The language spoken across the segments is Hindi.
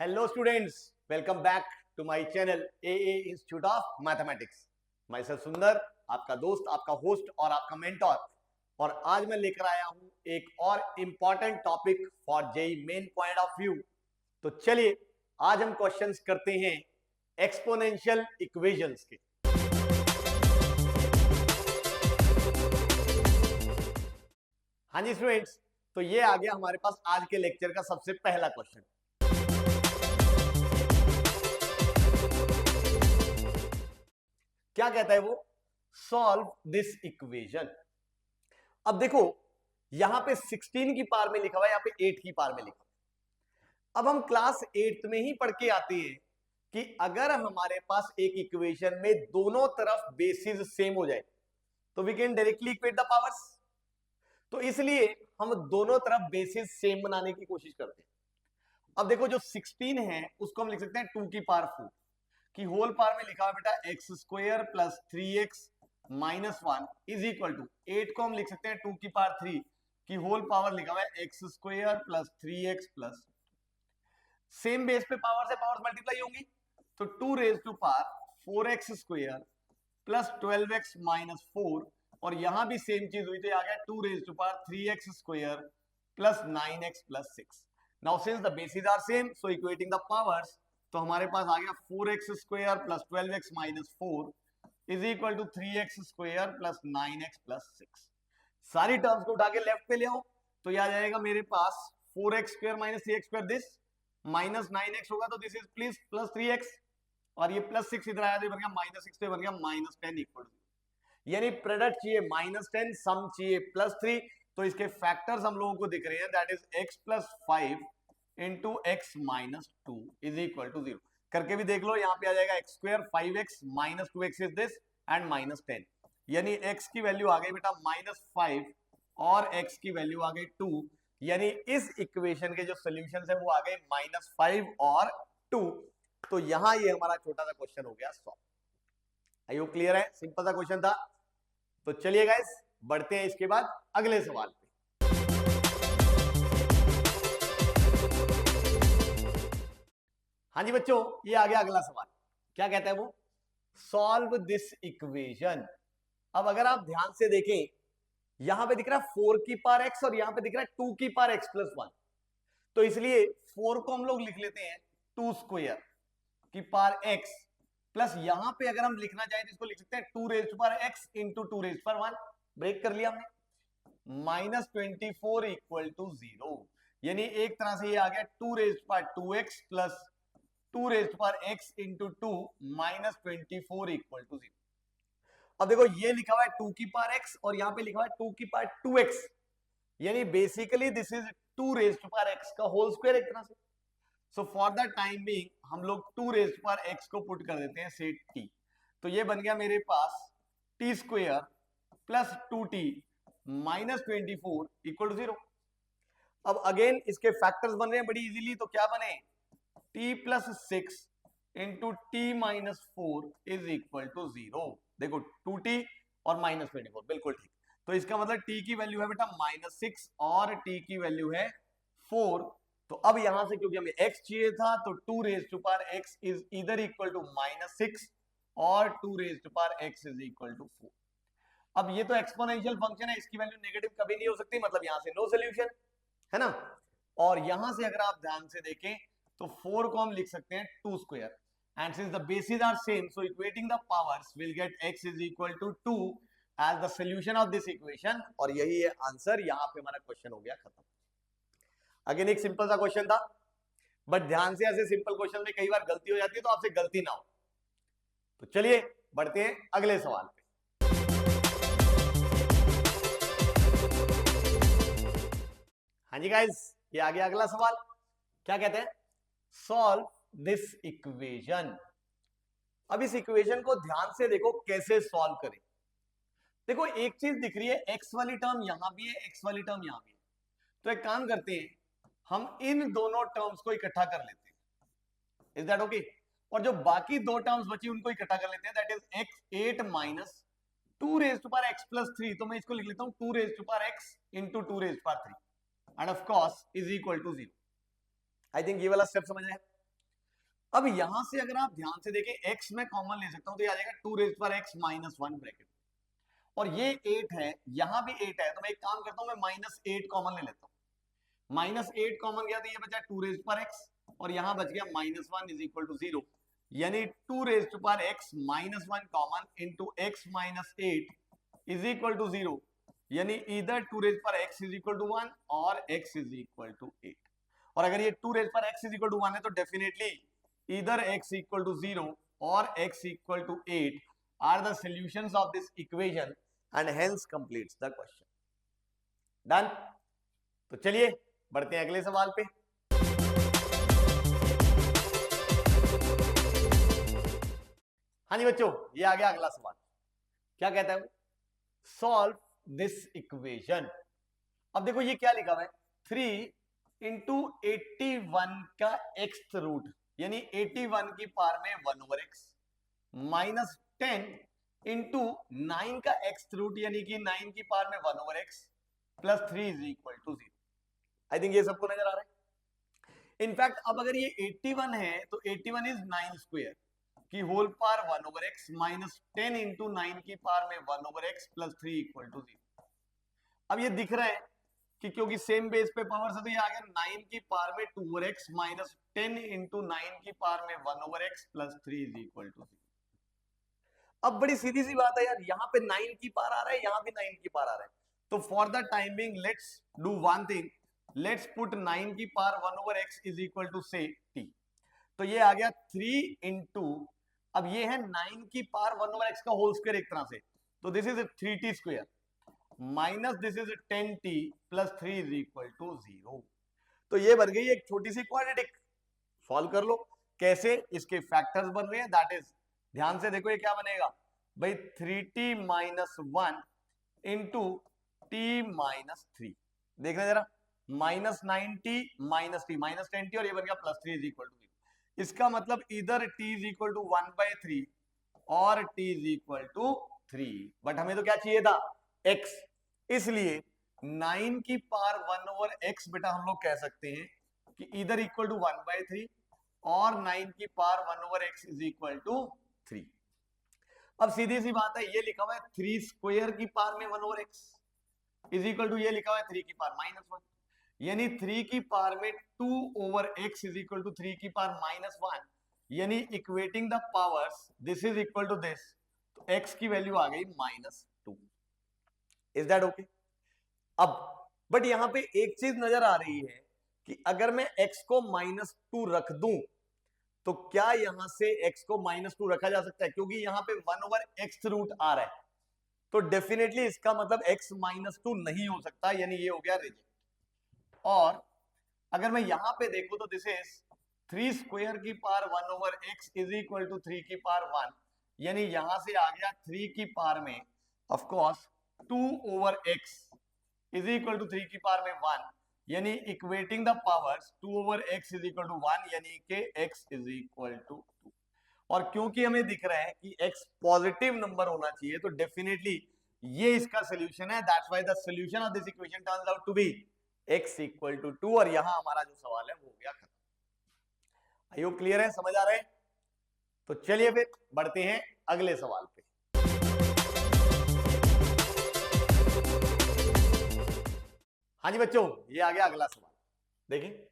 Hello students, welcome back to my channel AA institute of mathematics. मैं सर सुंदर, आपका दोस्त, आपका होस्ट और आपका मेंटोर। और आज मैं लेकर आया हूं एक और important topic for JEE main point of view. तो चलिए आज हम क्वेश्चंस करते हैं एक्सपोनेंशियल इक्वेशंस के। हाँ जी स्टूडेंट्स, तो ये आ गया हमारे पास आज के लेक्चर का सबसे पहला क्वेश्चन। क्या कहता है वो? Solve this equation. अब देखो यहां पे 16 की पावर में लिखा हुआ है, यहां पे 8 की पावर में लिखा हुआ है। अब हम क्लास 8 में ही पढ़ के आते हैं कि अगर हमारे पास एक इक्वेशन में दोनों तरफ बेसिस सेम हो जाए तो we can directly equate the powers. तो इसलिए हम दोनों तरफ बेसिस सेम बनाने की कोशिश करते हैं। अब देखो जो 16 है उसको हम लिख सकते हैं 2 की पावर 4 की होल पावर में लिखा हुआ बेटा x square plus 3x minus 1 is equal to 8 को हम लिख सकते हैं 2 की पावर 3 की होल पावर लिखा हुआ है x square plus 3x plus same base पे पावर से पावर्स मल्टीप्लाई होंगी तो 2 raise to power 4x square plus 12x minus 4 और यहां भी सेम चीज हुई तो आ गया 2 raise to power 3x square plus 9x plus 6। Now since the basis are same so equating the powers तो हमारे पास आ गया 4x square plus 12x minus 4 is equal to 3x square plus 9x plus 6। सारी टर्म्स को उठा के लेफ्ट पे ले आओ तो यह आ जाएगा मेरे पास 4x square minus 3x square this minus 9x होगा तो this is please plus 3x और ये प्लस 6 इधर आया तो बन गया माइनस 6 तो बन गया माइनस 10 इक्वल टू, यानी प्रोडक्ट चाहिए माइनस 10, सम चाहिए प्लस 3। तो इसके फैक्टर्स हम लोगों को दिख रहे हैं, that is x plus 5 into x minus 2 is equal to 0। करके भी देख लो, यहाँ पे आ जाएगा x square 5x minus 2x is this and minus 10, यानी x की वैल्यू आ गई बेटा माइनस 5 और x की वैल्यू आ गई 2, यानी इस इक्वेशन के जो सोल्यूशन है वो आ गए माइनस 5 और 2। तो यहां ये हमारा छोटा सा क्वेश्चन हो गया सॉल्व। आई होप क्लियर है, सिंपल सा क्वेश्चन था। तो चलिए गाइस बढ़ते हैं इसके बाद अगले सवाल पे। हाँ जी बच्चों, ये आ गया अगला सवाल। क्या कहता है वो? Solve this equation. अब अगर आप ध्यान से देखें यहां पे दिख रहा है 4 की पावर x और यहां पे दिख रहा है 2 की पावर x प्लस 1। तो इसलिए 4 को हम लोग लिख लेते हैं 2 स्क्वायर की पावर x प्लस यहां पे अगर हम लिखना चाहें तो इसको लिख सकते हैं 2 raise to power x into 2 raise to power 1। Break कर लिया हमने, माइनस 24 इक्वल टू 0, यानी एक तरह से ये आ गया 2 raise to power 2x plus 2 raise to power x into 2 minus 24 equal to 0। अब देखो ये लिखा हुआ है 2 की पावर x और यहां पे लिखा हुआ है 2 की पावर 2x, यानी basically this is 2 raise to power x का होल स्क्वायर एक तरह से। So for the time being हम लोग 2 रेज टू पावर x को पुट कर देते हैं से t, तो ये बन गया मेरे पास t square plus 2t minus 24 equal to 0। अब अगेन इसके फैक्टर्स बन रहे हैं बड़ी इजीली, तो क्या बने t plus 6 into t minus 4 is equal to 0। देखो 2t और माइनस 24 बिल्कुल ठीक। तो इसका मतलब t की वैल्यू है बेटा माइनस 6 और t की वैल्यू है 4। तो अब यहां से क्योंकि हमें x चाहिए था तो 2 raise to power x is इधर इक्वल टू माइनस 6 और 2 raise to power x is equal to 4। अब ये तो एक्सपोनेंशियल फंक्शन है, इसकी वैल्यू नेगेटिव कभी नहीं हो सकती, मतलब यहां से नो सोल्यूशन है ना। और यहां से अगर आप ध्यान से देखें तो 4 को हम लिख सकते हैं 2 square and since the bases are same so equating the powers will get x is equal to 2 as the solution of this equation। और यही है आंसर, यहां पे हमारा क्वेश्चन हो गया खत्म। अगेन एक सिंपल सा क्वेश्चन था, बट ध्यान से ऐसे सिंपल क्वेश्चन में कई बार गलती हो जाती है, तो आपसे गलती ना हो। तो चलिए बढ़ते हैं अगले सवाल पे। हाँ जी गाइस, ये आ गया अगला सवाल। क्या कहते हैं? Solve this equation. अब इस इक्वेशन को ध्यान से देखो कैसे सॉल्व करें। देखो एक चीज दिख रही है, x वाली टर्म यहां भी है, x वाली टर्म यहां भी है, तो एक काम करते हैं हम इन दोनों टर्म्स को इकट्ठा कर लेते हैं। Is that okay? और जो बाकी दो टर्म्स बची उनको इकट्ठा कर लेते हैं, that is x 8 minus 2 raise to power x plus 3। तो मैं इसको लिख लेता हूं 2 raise to power x into 2 raise to power 3 and of course is equal to 0। I think ये वाला स्टेप समझ आया। अब यहां से अगर आप ध्यान से देखें x में कॉमन ले सकता हूं तो ये आ जाएगा 2 रेज़ पर x माइनस 1 ब्रैकेट, और ये 8 है, यहां भी 8 है, तो मैं एक काम करता हूं, मैं माइनस 8 कॉमन ले लेता हूं। माइनस 8 कॉमन गया तो ये बचा 2 रेज़ पर x, और यहां बच गया माइनस 1 इज इक्वल टू 0, यानी 2 रेज़ पर x minus 1 common into x minus 8 is equal to 0, यानी इधर 2 रेज़ पर x इज इक्वल टू 1 और x इज इक्वल टू 8। और अगर ये 2 रेज़ पर x इज इक्वल टू 1 है तो डेफिनेटली इधर x equal to 0 or x equal to 8 are the solutions of this equation and hence completes the question. Done? तो चलिए बढ़ते हैं अगले सवाल पे। हाँ जी बच्चों, ये आ गया अगला सवाल। क्या कहता है वो? Solve this equation. अब देखो ये क्या लिखा हुआ है, 3 इंटू 81 का एक्स रूट, यानी 81 की पावर में 1 ओवर एक्स, माइनस 10 इंटू 9 का एक्स रूट, यानी कि 9 की पावर में 1 over x plus 3 is equal to 0। I think ये सबको नजर आ रहा है। इनफैक्ट अब अगर ये 81 है तो 81 इज 9 स्क्वायर की whole power 1 over x minus 10 into 9 की पावर में 1 over x plus 3 equal to 0। अब ये दिख रहा है कि क्योंकि सेम बेस पे पावर से तो ये आ गया 9 की पावर में 2 ओवर एक्स माइनस 10 इंटू 9 की पावर में 1 over x plus 3 is equal to 0। अब बड़ी सीधी सी बात है यार, यहाँ पे 9 की पावर आ रहा है, यहाँ भी 9 की पावर आ रहा है, तो for the time being let's do one thing, let's put 9 की power 1 over x is equal to say t। तो ये आ गया 3 इंटू, अब ये है 9 की पावर 1 ओवर एक्स का होल स्क्वायर एक तरह से, तो this is 3t square minus this is 10t plus 3 is equal to 0। तो ये बन गई एक छोटी सी क्वाड्रेटिक। सॉल्व कर लो। कैसे? इसके फैक्टर्स बन रहे हैं, दैट इज, ध्यान से देखो ये क्या बनेगा भाई, 3t minus 1 into t minus 3, देखना जरा, minus 9t minus T minus 10t, और ये बन गया प्लस 3 इज इक्वल टू 0। इसका मतलब इधर t इज इक्वल टू 1/3 और t is equal to 3, but हमें तो क्या चाहिए था, x, इसलिए 9 की पावर 1 ओवर x बेटा हम लोग कह सकते हैं कि इधर इक्वल टू 1/3 और 9 की power 1 over x is equal to 3। अब सीधी सी बात है, ये लिखा हुआ है 3 स्क्वायर की पावर में 1 over x is equal to, ये लिखा हुआ है 3 की पावर माइनस 1, यानी 3 की पावर में 2 over x is equal to 3 की पावर माइनस 1, यानी equating the powers this is equal to this, तो x की वैल्यू आ गई -2। Is that okay? अब बट यहां पे एक चीज नजर आ रही है कि अगर मैं x को -2 रख दूं तो क्या यहां से x को -2 रखा जा सकता है, क्योंकि यहां पे 1 ओवर x रूट आ रहा है, तो डेफिनेटली इसका मतलब x -2 नहीं हो सकता, यानी ये हो गया रिजेक्ट। और अगर मैं यहां पे देखूं तो दिस इज 3 स्क्वायर की power 1 over x is equal to 3 की पावर 1, यानी यहां से आ गया 3 की पावर में of course 2 over x is equal to 3 की पावर में 1, यानी equating the powers 2 over x is equal to 1, यानी कि x इज इक्वल टू 2। और क्योंकि हमें दिख रहा है कि x पॉजिटिव नंबर होना चाहिए, तो डेफिनेटली ये इसका सोल्यूशन है, that's why the solution of this equation turns out to be x equal to 2, और यहां हमारा जो सवाल है वो हो गया खत्म। आई होप क्लियर है, समझ आ रहा है? तो चलिए फिर बढ़ते हैं अगले सवाल पे। हाँ जी बच्चों, ये आ गया अगला सवाल। देखिए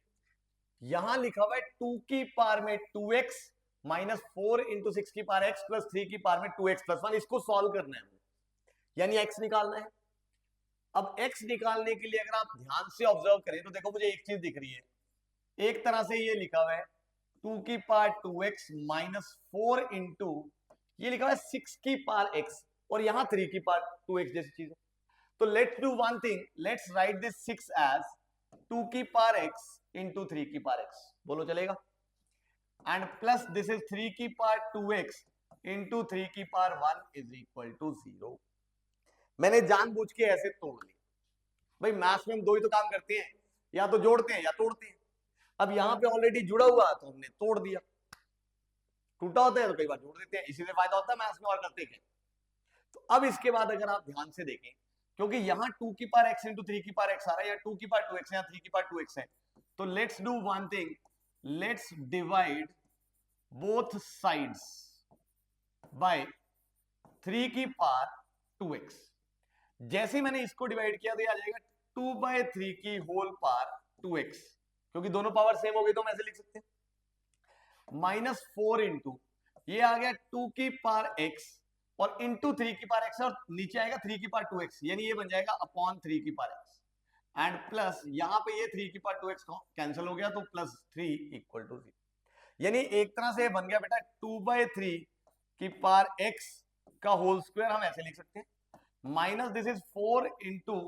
यहां लिखा हुआ है 2 की पावर में 2x माइनस 4 इंटू 6 की पावर x प्लस 3 की पावर में 2x प्लस 1, इसको सॉल्व करना है, यानी x निकालना है। अब x निकालने के लिए अगर आप ध्यान से ऑब्जर्व करें तो देखो मुझे एक चीज दिख रही है, एक तरह से ये लिखा हुआ है 2 की पावर 2x माइनस 4 इंटू, ये लिखा हुआ है 6 की पावर x, और यहां 3 की पावर 2x जैसी चीज है। तो let's do one thing, let's write this 6 as 2 की पावर x इंटू 3 की पावर x, बोलो चलेगा? एंड प्लस दिस इज 3 की पावर 2x इंटू 3 की पावर 1 इज इक्वल टू 0। मैंने जानबूझ के ऐसे तोड़ लिया, भाई मैथ्स में हम दो ही तो काम करते हैं, या तो जोड़ते हैं या तोड़ते हैं। अब यहां पे ऑलरेडी जुड़ा हुआ है तो हमने तोड़ दिया, टूटा होता है तो कई बार जोड़ देते हैं, इसी से फायदा होता है मैथ्स में, और करते हैं। तो अब इसके बाद अगर आप ध्यान से देखें, क्योंकि यहां 2 की पावर x इंटू 3 की पावर x आ रहा है, या 2 की पावर 2x है या 3 की पावर 2x है, तो let's do one thing, let's divide both sides bye 3 की पावर 2x। जैसे ही मैंने इसको डिवाइड किया तो ये आ जाएगा 2/3 की होल पावर 2x, क्योंकि दोनों पावर सेम हो गई तो हम ऐसे लिख सकते हैं। -4 इंटू ये आ गया 2 की पावर x और इंटू 3 की पावर x और नीचे आएगा 3 की पावर 2x, यानी ये बन जाएगा अपॉन 3 की पावर x एंड प्लस यहाँ पे ये 3 की पावर 2x कैंसिल हो गया तो +3 इक्वल टू 0। यानी एक तरह से बन गया बेटा 2/3 की पावर x का होल स्क्वायर, हम ऐसे लिख सकते हैं माइनस दिस इज 4 इंटू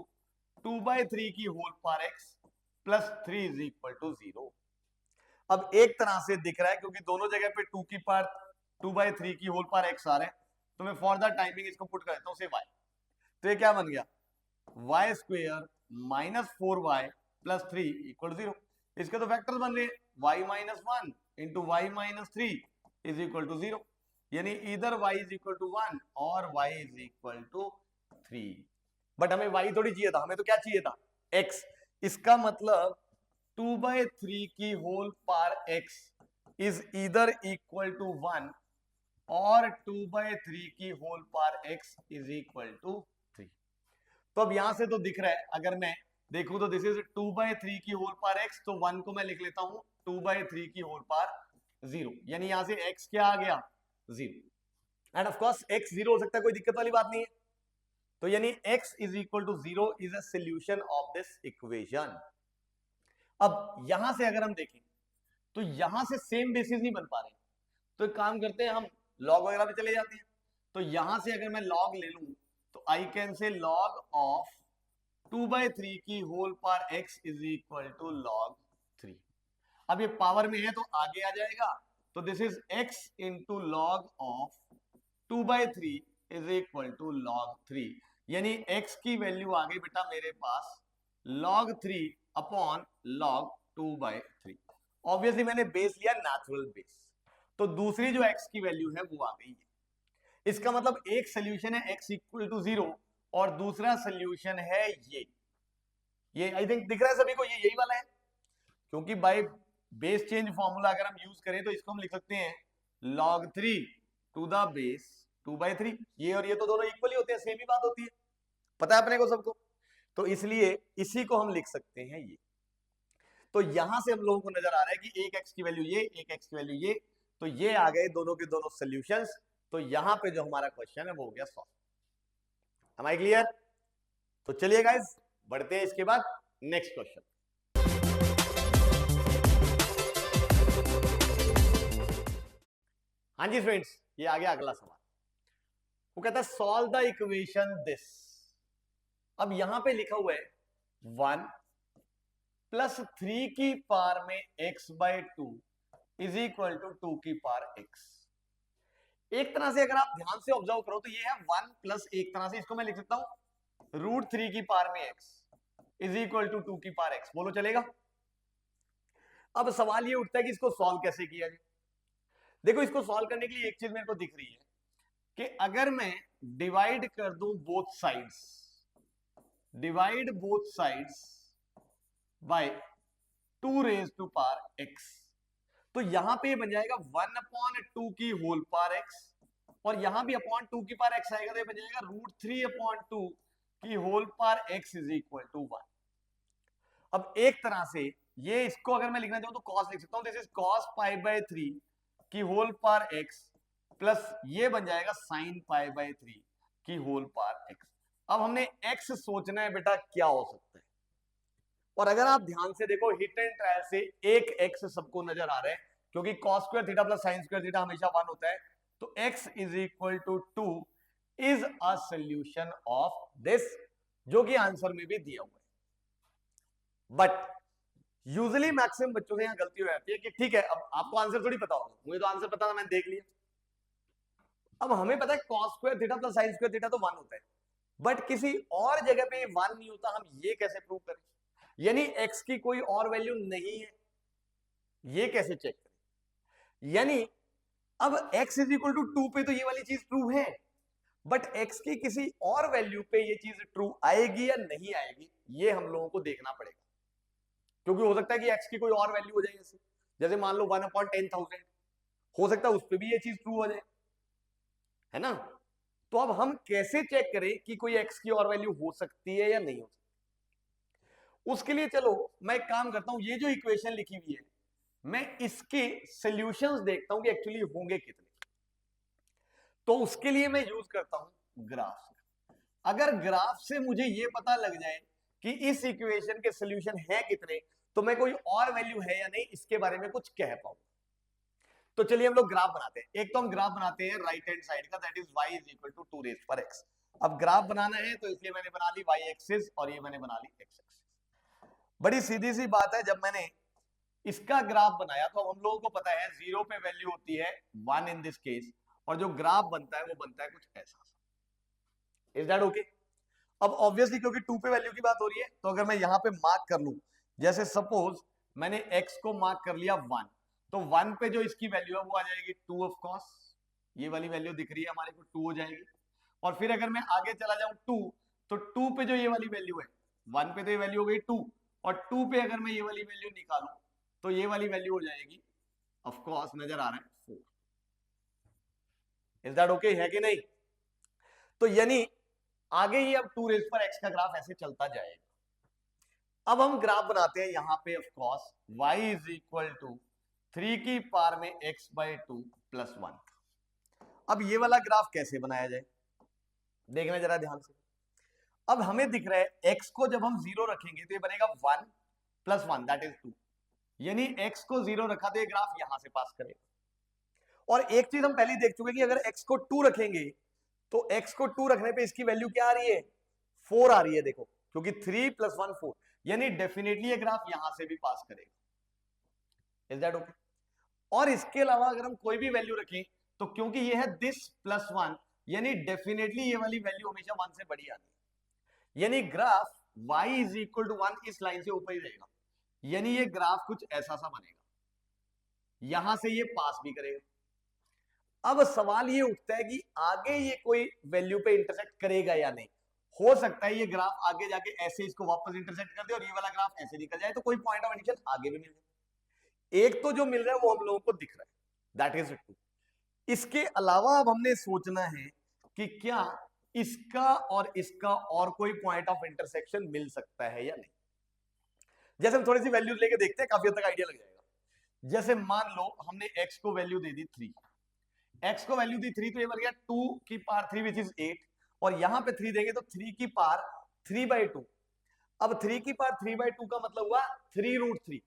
2/3 की whole power x plus 3 is equal to 0। अब एक तरह से दिख रहा है क्योंकि दोनों जगह पे 2/3 की होल पावर x आ रहे हैं, तो मैं फॉर द टाइमिंग इसको पुट कर देता हूं y। तो ये क्या बन गया y square -4y plus 3 equal 0। इसके तो फैक्टर्स बन रहे हैं y-1 into y-3 is equal to 0, यानी इधर y इज इक्वल टू 1 और y is equal to 3। But हमें y थोड़ी चाहिए था, हमें तो क्या चाहिए था x। इसका मतलब 2/3 की होल पावर x इज इधर इक्वल टू 1 और 2/3 की whole power x is equal to 3। तो अब यहां से तो दिख रहा है, अगर मैं देखूं तो दिस इज 2/3 की होल पावर x, तो 1 को मैं लिख लेता हूं 2/3 की होल पावर 0, यानी यहां से x क्या आ गया 0 एंड ऑफ कोर्स x 0 हो सकता है, कोई दिक्कत वाली बात नहीं है। तो यानी x is equal to 0 is a solution of this equation. अब यहां से अगर हम देखें तो यहां से सेम बेसिस नहीं बन पा रहे, तो एक काम करते हैं हम लॉग वगैरह पे चले जाते हैं। तो यहां से अगर मैं लॉग ले लूं तो I can say log of 2/3 की whole power x is equal to log 3। अब ये पावर में है तो आगे आ जाएगा, तो this is x into log of 2/3 is equal to log 3, यानी x की वैल्यू आ गई बेटा मेरे पास log 3 अपॉन log 2/3। ऑब्वियसली मैंने बेस लिया नेचुरल बेस, तो दूसरी जो x की वैल्यू है वो आ गई है। इसका मतलब एक सोल्यूशन है x इक्वल टू 0 और दूसरा सोल्यूशन है ये आई थिंक दिख रहा है सभी को, ये यही वाला है, क्योंकि बाय बेस चेंज फॉर्मूला अगर हम यूज करें तो इसको हम लिख सकते हैं log 3 टू द बेस 2/3। ये और ये तो दोनों इक्वली होते हैं, सेम ही बात होती है, पता है अपने को सबको, तो इसलिए इसी को हम लिख सकते हैं ये। तो यहां से हम लोगों को नजर आ रहा है कि एक x की वैल्यू ये, एक x की वैल्यू ये, तो ये आ गए दोनों के दोनों सॉल्यूशंस। तो यहां पे जो हमारा क्वेश्चन है वो हो गया सॉल्व। M I clear? तो चलिए गाइस बढ़ते हैं इसके बाद नेक्स्ट क्वेश्चन। हाँ जी फ्रेंड्स, ये आ गया अगला सवाल। वो कहता है सॉल्व द इक्वेशन दिस। अब यहां पे लिखा हुआ है 1 प्लस 3 की पावर में x/2 इज इक्वल टू 2 की पावर x। एक तरह से अगर आप ध्यान से ऑब्जर्व करो तो ये है 1 प्लस, एक तरह से इसको मैं लिख सकता हूं √3 की पावर में x इज इक्वल टू 2 की पावर x। बोलो चलेगा? अब सवाल ये उठता है कि इसको सॉल्व कैसे किया जाए। देखो इसको सॉल्व करने के लिए एक चीज मेरे को दिख रही है कि अगर मैं डिवाइड कर दूं both sides, divide both sides by 2 raise to power x, तो यहां पे बन जाएगा 1/2 की होल पावर x और यहां भी अपॉन 2 की पावर x आएगा तो ये बन जाएगा √3/2 की whole power x is equal to 1। अब एक तरह से ये इसको अगर मैं लिखना चाहूं तो cos लिख सकता हूं, दिस इज cos π/3 की होल पावर x प्लस ये बन जाएगा sin π/3 की होल पावर x। अब हमने x सोचना है बेटा क्या हो सकता है, और अगर आप ध्यान से देखो हिट एंड ट्रायल से एक x सबको नजर आ रहा है, क्योंकि cos square theta plus sin square theta हमेशा 1 होता है, तो x is equal to 2 is a solution of this, जो कि आंसर में भी दिया हुआ है। बट यूजुअली मैक्सिमम बच्चों से यहां गलती हो जाती है कि ठीक है अब आपको आंसर थोड़ी पता होगा, मुझे तो आंसर पता था मैंने देख लिया। अब हमें पता है cos square theta plus sin square theta तो 1 होता है, बट किसी और जगह पे 1 नहीं होता, हम ये कैसे प्रूव करें? यानी x की कोई और वैल्यू नहीं है, ये कैसे चेक करें? यानी अब x इज इक्वल टू 2 पे तो ये वाली चीज ट्रू है, बट x की किसी और वैल्यू पे ये चीज ट्रू आएगी या नहीं आएगी, ये हम लोगों को देखना पड़ेगा, क्योंकि हो सकता है कि x की कोई और वैल्यू हो जाए, जैसे मान लो 1/10,000, हो सकता है उस पर भी ये चीज ट्रू हो जाए, है ना। तो अब हम कैसे चेक करें कि कोई x की और वैल्यू हो सकती है या नहीं हो सकती। उसके लिए चलो मैं एक काम करता हूं, ये जो इक्वेशन लिखी हुई है मैं इसके सॉल्यूशंस देखता हूं कि एक्चुअली होंगे कितने। तो उसके लिए मैं यूज करता हूं ग्राफ। अगर ग्राफ से मुझे ये पता लग जाए कि इस इक्वेशन के सॉल्यूशन है कितने, तो मैं कोई और वैल्यू है या नहीं इसके बारे में कुछ कह पाऊं। तो चलिए हम लोग ग्राफ बनाते हैं। एक तो हम ग्राफ बनाते हैं राइट हैंड साइड का, that is y is equal to 2 raise पर x। अब ग्राफ बनाना है तो इसलिए मैंने बना ली y एक्सिस और ये मैंने बना ली x एक्सिस। बड़ी सीधी सी बात है, जब मैंने इसका ग्राफ बनाया तो हम लोगों को पता है 0 पे वैल्यू होती है 1 इन दिस केस, और जो ग्राफ बनता है वो बनता है कुछ ऐसा। Is that okay? अब ऑब्वियसली क्योंकि 2 पे वैल्यू की बात हो रही है, तो अगर मैं यहां पे मार्क कर लूं, जैसे सपोज मैंने x को मार्क कर लिया 1, तो 1 पे जो इसकी वैल्यू है वो आ जाएगी 2 ऑफ कोर्स, ये वाली वैल्यू दिख रही है हमारे को 2 हो जाएगी। और फिर अगर मैं आगे चला जाऊं 2, तो 2 पे जो ये वाली वैल्यू है, 1 पे तो ये वैल्यू हो गई 2, और 2 पे अगर मैं ये वाली वैल्यू निकालूं तो ये वाली वैल्यू हो जाएगी ऑफ कोर्स नजर आ रहा है 4। इज दैट ओके है कि नहीं? तो यानी आगे ही अब 2 रेज़ पर x का ग्राफ ऐसे चलता जाएगा। अब हम ग्राफ बनाते हैं यहां पे of course y is equal to 3 की पावर में x बाई 2 प्लस 1। अब ये वाला ग्राफ कैसे बनाया जाए, देखना जरा ध्यान से। अब हमें दिख रहा है x को जब हम 0 रखेंगे तो ये बनेगा 1 प्लस 1 दैट इज 2, यानी x को 0 रखा तो ये ग्राफ यहां से पास करेगा। और एक चीज हम पहले देख चुके हैं कि अगर x को 2 रखेंगे तो x को 2 रखने पे इसकी वैल्यू क्या आ रही है, 4 आ रही है, देखो, क्योंकि 3 प्लस 1 4, यानी डेफिनेटली ये ग्राफ यहां से भी पास करेगा। Is that okay? और इसके अलावा अगर हम कोई भी वैल्यू रखें तो क्योंकि ये है दिस प्लस 1, यानी डेफिनेटली ये वाली वैल्यू हमेशा 1 से बड़ी आती है, यानी graph y is equal to 1 इस लाइन से ऊपर ही रहेगा, यानी ये ग्राफ कुछ ऐसा सा बनेगा, यहां से ये पास भी करेगा। अब सवाल ये उठता है कि आगे ये कोई वैल्यू पे इंटरसेक्ट करेगा या नहीं। हो सकता है ये ग्राफ आगे जाके ऐसे इसको वापस इंटरसेक्ट कर दे और ये वाला ग्राफ ऐसे निकल जाए, तो कोई पॉइंट ऑफ इंटरसेक्शन आगे भी मिल जाए। एक तो जो मिल रहा है वो हम लोगों को दिख रहा है, दैट इज ट्रू। इसके अलावा अब हमने सोचना है कि क्या इसका और इसका और कोई पॉइंट ऑफ इंटरसेक्शन मिल सकता है या नहीं। जैसे हम थोड़ी सी वैल्यूज लेके देखते हैं, काफी हद तक आइडिया लग जाएगा। जैसे मान लो हमने x को वैल्यू दे दी 3, x को वैल्यू दी 3, तो ये बन गया 2 की पावर 3 विच इज 8, और यहां पे 3 देंगे तो 3 की पावर 3/2। अब 3 की पावर 3/2 का मतलब हुआ 3√3,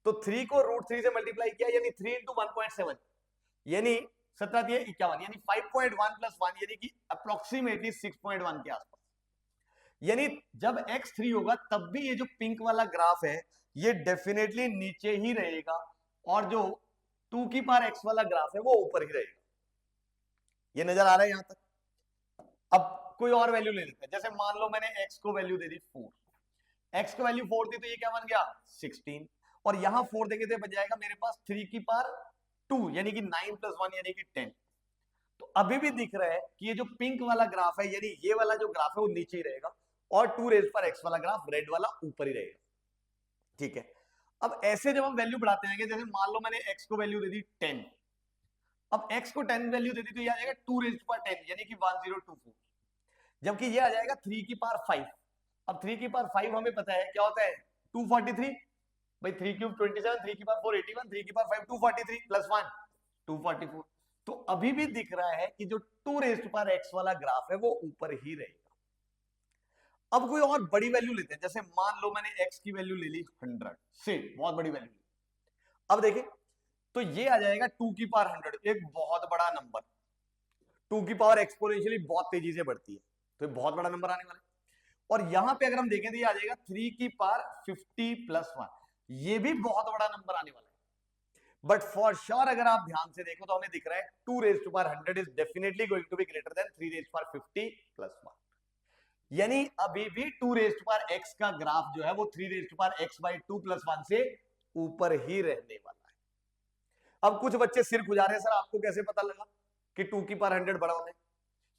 तो 3 को √3 से मल्टीप्लाई किया यानी 3 इंटू 1.7, यानी 17 51, यानी 5.1 प्लस 1 यानी कि अप्रोक्सीमेटली 6.1 के आसपास। यानी जब x 3 होगा तब भी ये जो पिंक वाला ग्राफ है ये डेफिनेटली नीचे ही रहेगा, और जो 2 की पावर x वाला ग्राफ है वो ऊपर ही रहेगा। ये नजर आ रहा है यहां तक? अब कोई और वैल्यू ले लेते हैं, जैसे मान लो मैंने x को वैल्यू दे दी 4, x को वैल्यू 4 दी तो ये क्या बन गया 16, और यहां 4 देंगे तो बच जाएगा मेरे पास 3 की पावर 2 यानी कि 9 प्लस 1 यानी कि 10। तो अभी भी दिख रहा है कि ये जो पिंक वाला ग्राफ है यानी ये वाला जो ग्राफ है वो नीचे ही रहेगा, और 2 रेज़ पर x वाला ग्राफ रेड वाला ऊपर ही रहेगा। ठीक है, अब ऐसे जब हम वैल्यू बढ़ाते हैं, जैसे मान लो मैंने x को वैल्यू दे दी 10, अब x को 10 वैल्यू दे दी तो ये आ जाएगा 2 रेज़ पर 10 यानी कि 1024, जबकि ये आ जाएगा 3 की पावर 5। अब 3 की पावर 5 हमें पता है क्या होता है 243, भाई 3 क्यूब 27, 3 की पावर 4 81, 3 की पावर 5 243 प्लस 1 244। तो अभी भी दिख रहा है कि जो 2 रेज़ पर x वाला ग्राफ है वो ऊपर ही रहेगा। अब कोई और बड़ी वैल्यू लेते हैं, जैसे मान लो मैंने x की वैल्यू ले ली 100 से, बहुत बड़ी वैल्यू। अब देखें तो ये आ जाएगा 2 की पावर 100, एक बहुत बड़ा नंबर। 2 की पावर एक्सपोनेंशियली बहुत तेजी से बढ़ती है, तो ये बहुत बड़ा नंबर आने वाला है। और यहां पे अगर हम देखें तो ये आ जाएगा 3 की पावर 50 प्लस 1, ये भी बहुत बड़ा नंबर आने वाला है। बट फॉर श्योर अगर आप ध्यान से देखो तो हमें दिख रहा है 2 raise to power 100 is definitely going to be greater than 3 raise to power 50 plus 1, यानी अभी भी 2 रेज़ टू पावर x का ग्राफ जो है वो 3 raise to power x by 2 plus 1 से ऊपर ही रहने वाला है। अब कुछ बच्चे सिर खुजा रहे हैं, सर आपको कैसे पता लगा कि 2 की पावर 100 बड़ा होना है?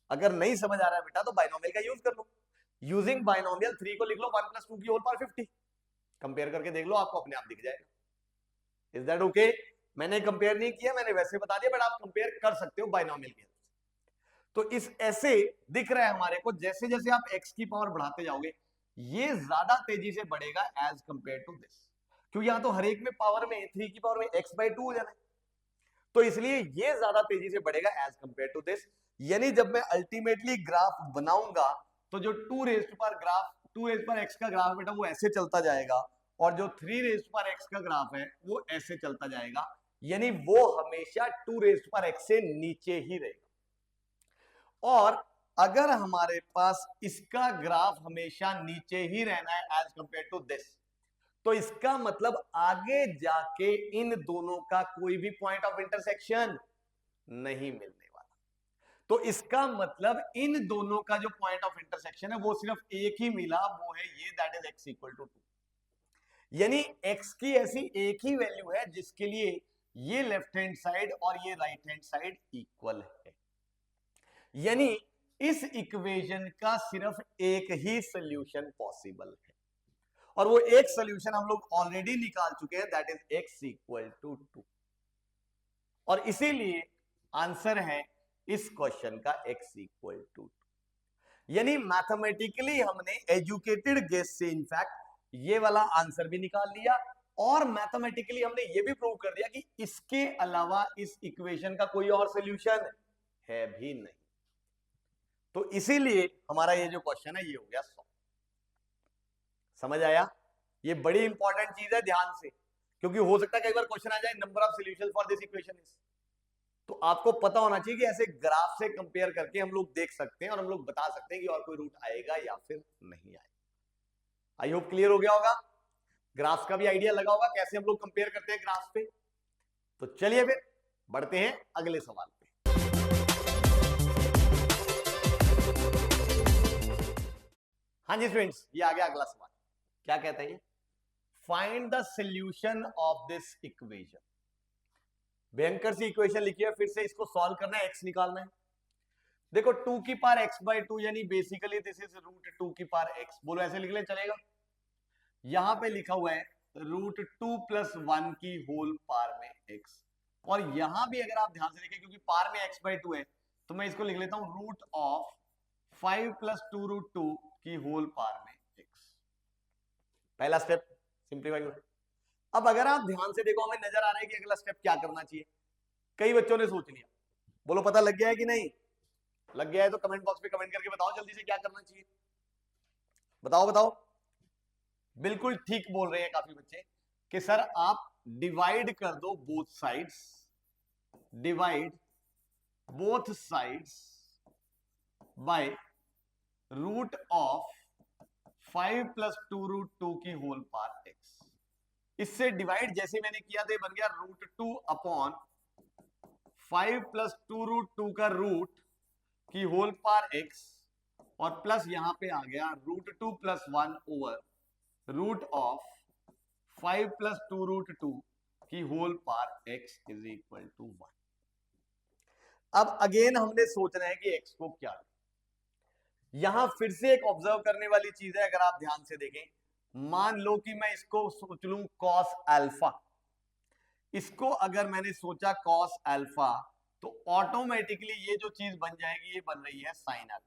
अगर नहीं समझ आ रहा है बेटा तो बाइनोमियल का यूज कर लो। यूजिंग बाइनोमियल 3 को लिख लो 1 प्लस 2 की होल पावर 50, कंपेयर करके देख लो, आपको अपने आप दिख जाएगा। Is that okay? मैंने कंपेयर नहीं किया, मैंने वैसे बता दिया, बट आप कंपेयर कर सकते हो बाइनोमियल के। तो इस ऐसे दिख रहा है हमारे को, जैसे जैसे आप x की पावर बढ़ाते जाओगे ये ज्यादा तेजी से बढ़ेगा एज कंपेयर टू दिस, क्योंकि यहां तो हर एक में पावर में 3 की पावर में x/2 हो जाना है, तो इसलिए ये ज्यादा तेजी से बढ़ेगा एज कंपेयर टू दिस। यानी जब मैं अल्टीमेटली ग्राफ बनाऊंगा तो जो 2 रेज़ टू पावर x का ग्राफ बेटा वो ऐसे चलता जाएगा, और जो 3 रेज़ टू पावर x का ग्राफ है वो ऐसे चलता जाएगा, यानी वो हमेशा 2 रेज़ टू पावर x से नीचे ही रहेगा। और अगर हमारे पास इसका ग्राफ हमेशा नीचे ही रहना है एज कंपेयर टू दिस, तो इसका मतलब आगे जाके इन दोनों का कोई भी पॉइंट ऑफ इंटरसेक्शन नहीं मिलने वाला। तो इसका मतलब इन दोनों का जो पॉइंट ऑफ इंटरसेक्शन है वो सिर्फ एक ही मिला, वो है ये, that is x equal to 2। यानी x की ऐसी एक ही वैल्यू है जिसके लिए ये लेफ्ट हैंड साइड और ये राइट हैंड साइड इक्वल है। यानी इस इक्वेशन का सिर्फ एक ही सॉल्यूशन पॉसिबल है, और वो एक सॉल्यूशन हम लोग ऑलरेडी निकाल चुके हैं, that is x equal to 2। और इसीलिए आंसर है इस क्वेश्चन का x इक्वल टू 2। यानी मैथमेटिकली हमने एजुकेटेड गेस से इनफैक्ट ये वाला आंसर भी निकाल लिया, और मैथमेटिकली हमने ये भी प्रूव कर दिया कि इसके अलावा इस इक्वेशन का कोई और सॉल्यूशन है भी नहीं। तो इसीलिए हमारा ये जो क्वेश्चन है ये हो गया सॉल्व। समझ आया? ये बड़ी इंपॉर्टेंट चीज है, ध्यान से, क्योंकि हो सकता है कई बार क्वेश्चन आ जाए number of solutions for this equation is, तो आपको पता होना चाहिए कि ऐसे ग्राफ से कंपेयर करके हम लोग देख सकते हैं और हम लोग बता सकते हैं कि और कोई रूट आएगा या फिर नहीं आएगा। आई होप क्लियर हो गया होगा, ग्राफ का भी आइडिया लगा होगा कैसे हम लोग कंपेयर करते हैं ग्राफ पे। तो चलिए फिर बढ़ते हैं अगले सवाल पे। हाँ जी स्टूडेंट्स, ये आ गया अगला सवाल। क्या कहता है ये? Find the solution of this equation. भयंकर सी इक्वेशन लिखी है, फिर से इसको सॉल्व करना है, x निकालना है। देखो 2 की पावर x/2 यानी बेसिकली दिस इज √2 की पावर x, बोलो ऐसे लिख ले चलेगा। यहां पे लिखा हुआ है √2 + 1 की होल पावर में x, और यहां भी अगर आप ध्यान से देखें क्योंकि पावर में x/2 है तो मैं इसको लिख लेता हूं √5 + 2√2 की होल पावर में x। पहला स्टेप सिंप्लीफाई हो। अब अगर आप ध्यान से देखो हमें नजर आ रहा है कि अगला स्टेप क्या करना चाहिए। कई बच्चों ने सोच लिया, बोलो पता लग गया है कि नहीं? लग गया है तो कमेंट बॉक्स में कमेंट करके बताओ जल्दी से क्या करना चाहिए। बताओ बताओ। बिल्कुल ठीक बोल रहे हैं काफी बच्चे कि सर आप डिवाइड कर दो both sides, divide both sides bye √5 + 2√2 की होल पावर x। इससे डिवाइड जैसे मैंने किया था बन गया √2 अपॉन 5 + 2√2 का रूट की होल पावर x, और प्लस यहां पे आ गया √2 + 1 ओवर √5 + 2√2 की whole power x is equal to 1। अब अगेन हमने सोचना है कि x को क्या, यहां फिर से एक ऑब्जर्व करने वाली चीज है। अगर आप ध्यान से देखें, मान लो कि मैं इसको सोच लूं cos अल्फा, इसको अगर मैंने सोचा cos अल्फा तो ऑटोमेटिकली ये जो चीज बन जाएगी ये बन रही है sin अल्फा।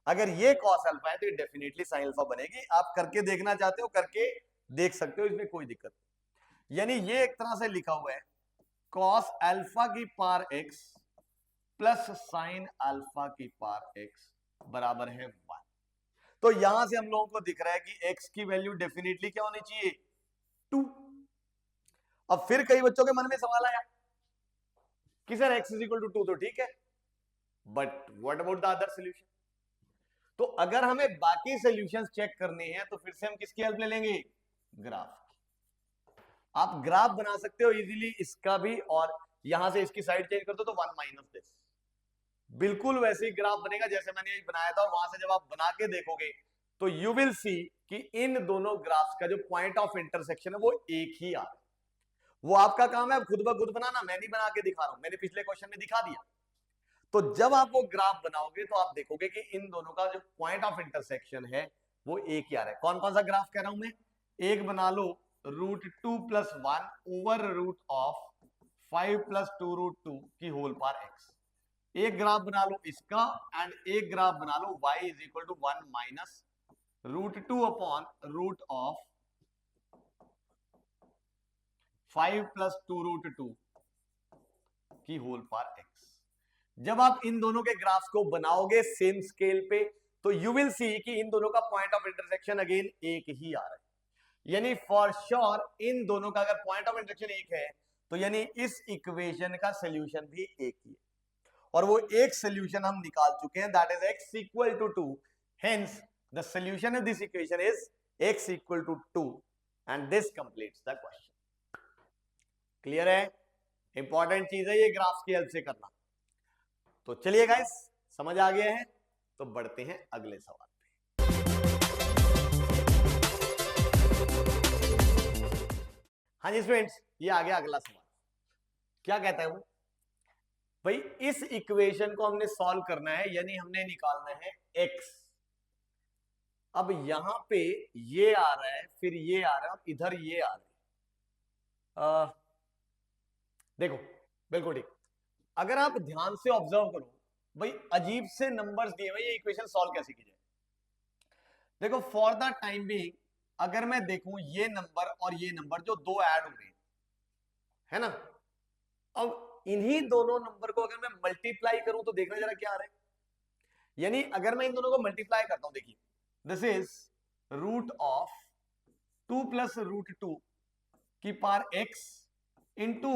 अगर ये cos अल्फा है तो ये डेफिनेटली sin अल्फा बनेगी। आप करके देखना चाहते हो करके देख सकते हो, इसमें कोई दिक्कत नहीं। यानी ये एक तरह से लिखा हुआ है cos अल्फा की power x plus sin alpha की पावर x बराबर है 1। तो यहां से हम लोगों को दिख रहा है कि x की वैल्यू डेफिनेटली क्या होनी चाहिए? 2। अब फिर कई बच्चों के मन में सवाल आया कि सर x = 2 तो ठीक है, but what about the other solution? तो अगर हमें बाकी सॉल्यूशंस चेक करने हैं तो फिर से हम किसकी हेल्प ले लेंगे? ग्राफ की। आप ग्राफ बना सकते हो इजीली इसका भी, और यहां से इसकी साइड चेंज कर दो तो 1 - दिस, बिल्कुल वैसे ही ग्राफ बनेगा जैसे मैंने ये बनाया था। और वहां से जब आप बना के देखोगे तो यू विल सी कि इन दोनों ग्राफ्स का जो पॉइंट ऑफ इंटरसेक्शन है वो एक ही आ रहा है। वो आपका काम है खुद ब खुद बनाना, मैं नहीं बना के दिखा रहा हूं, मैंने पिछले क्वेश्चन में दिखा दिया। तो जब आप वो ग्राफ बनाओगे तो आप देखोगे कि इन दोनों का जो पॉइंट ऑफ इंटरसेक्शन है वो एक ही आ रहा है। कौन कौन सा ग्राफ कह रहा हूं मैं? एक बना लो root 2 plus 1 over root of 5 plus 2 root 2 की होल पावर एक्स। एक ग्राफ बना लो इसका एंड एक ग्राफ बना लो y is equal to 1 minus root 2 upon root of 5 plus 2 root 2 की होल पावर एक्स। जब आप इन दोनों के ग्राफ्स को बनाओगे सेम स्केल पे तो यू विल सी कि इन दोनों का पॉइंट ऑफ इंटरसेक्शन अगेन एक ही आ रहा है, यानी फॉर श्योर इन दोनों का अगर पॉइंट ऑफ इंटरसेक्शन एक है तो यानी इस इक्वेशन का सोल्यूशन भी एक ही है, और वो एक सोल्यूशन हम निकाल चुके हैं, that is x equal to 2। Hence the solution of this equation is x equal to 2 and this completes the question. Clear है? इंपॉर्टेंट चीज है ये ग्राफ्स की हेल्प से करना। तो चलिए गाइस, समझ आ गया है तो बढ़ते हैं अगले सवाल पे। हाँ जी स्टूडेंट्स, ये आ गया अगला सवाल। क्या कहता है वो? भाई इस इक्वेशन को हमने सॉल्व करना है, यानी हमने निकालना है x। अब यहां पे ये आ रहा है, फिर ये आ रहा है, इधर ये आ रहा है। देखो बिल्कुल ठीक। अगर आप ध्यान से ऑब्जर्व करो, भाई अजीब से नंबर्स दिए हुए, ये इक्वेशन सॉल्व कैसे की जाए? देखो फॉर द टाइम बीइंग अगर मैं देखूं ये नंबर और ये नंबर जो दो ऐड हो गए है ना, अब इन्हीं दोनों नंबर को अगर मैं मल्टीप्लाई करूं तो देखना जरा क्या आ रहा है। यानी अगर मैं इन दोनों को मल्टीप्लाई करता हूं, देखिए this is root of 2 plus root 2 की power x into